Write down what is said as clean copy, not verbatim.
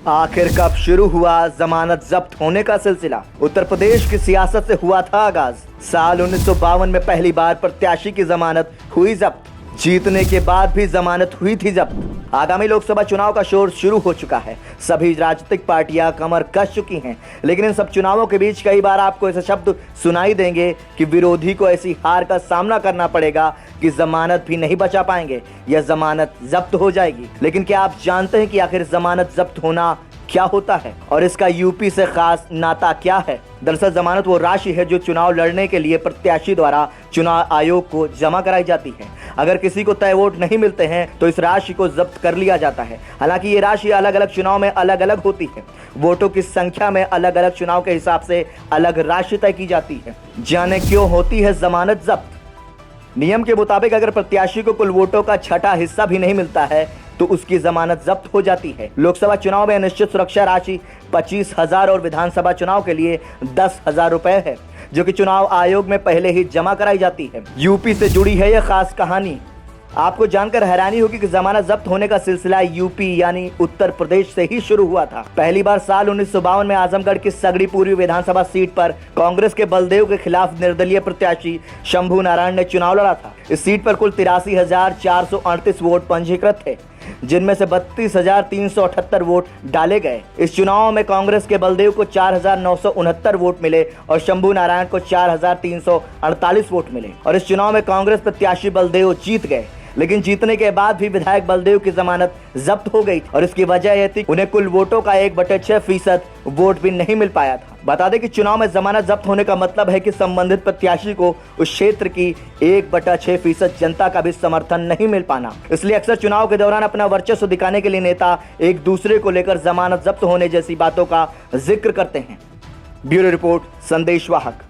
आखिर कब शुरू हुआ जमानत जब्त होने का सिलसिला? उत्तर प्रदेश की सियासत से हुआ था आगाज। साल 1952 में पहली बार प्रत्याशी की जमानत हुई जब्त। जीतने के बाद भी जमानत हुई थी जब्त। आगामी लोकसभा चुनाव का शोर शुरू हो चुका है। सभी राजनीतिक पार्टियां कमर कस चुकी हैं, लेकिन इन सब चुनावों के बीच कई बार आपको ऐसे शब्द सुनाई देंगे कि विरोधी को ऐसी हार का सामना करना पड़ेगा कि जमानत भी नहीं बचा पाएंगे या जमानत जब्त हो जाएगी। लेकिन क्या आप जानते हैं कि आखिर जमानत जब्त होना क्या होता है और इसका यूपी से खास नाता क्या है? दरअसल जमानत वो राशि है जो चुनाव लड़ने के लिए प्रत्याशी द्वारा चुनाव आयोग को जमा कराई जाती है। अगर किसी को तय वोट नहीं मिलते हैं तो इस राशि को जब्त कर लिया जाता है। हालांकि ये राशि अलग अलग चुनाव में अलग अलग होती है। वोटों की संख्या में अलग अलग चुनाव के हिसाब से अलग राशि तय की जाती है। जाने क्यों होती है जमानत जब्त? नियम के मुताबिक अगर प्रत्याशी को कुल वोटों का छठा हिस्सा भी नहीं मिलता है तो उसकी जमानत जब्त हो जाती है। लोकसभा चुनाव में निश्चित सुरक्षा राशि 25,000 और विधानसभा चुनाव के लिए 10,000 रुपए है, जो कि चुनाव आयोग में पहले ही जमा कराई जाती है। यूपी से जुड़ी है यह खास कहानी। आपको जानकर हैरानी होगी कि जमानत जब्त होने का सिलसिला यूपी यानी उत्तर प्रदेश से ही शुरू हुआ था। पहली बार साल 1952 में आजमगढ़ की सगड़ी पूर्वी विधानसभा सीट पर कांग्रेस के बलदेव के खिलाफ निर्दलीय प्रत्याशी शंभू नारायण ने चुनाव लड़ा था। इस सीट पर कुल 83,438 वोट पंजीकृत थे, जिनमें से 32,378 वोट डाले गए। इस चुनाव में कांग्रेस के बलदेव को 4,969 वोट मिले और शंभू नारायण को 4,348 वोट मिले और इस चुनाव में कांग्रेस प्रत्याशी बलदेव जीत गए। लेकिन जीतने के बाद भी विधायक बलदेव की जमानत जब्त हो गई और इसकी वजह यह थी उन्हें कुल वोटों का 1/6% वोट भी नहीं मिल पाया था। बता दें कि चुनाव में जमानत जब्त होने का मतलब है कि संबंधित प्रत्याशी को उस क्षेत्र की 1/6% जनता का भी समर्थन नहीं मिल पाना। इसलिए अक्सर चुनाव के दौरान अपना वर्चस्व दिखाने के लिए नेता एक दूसरे को लेकर जमानत जब्त होने जैसी बातों का जिक्र करते हैं। ब्यूरो रिपोर्ट, संदेश वाहक।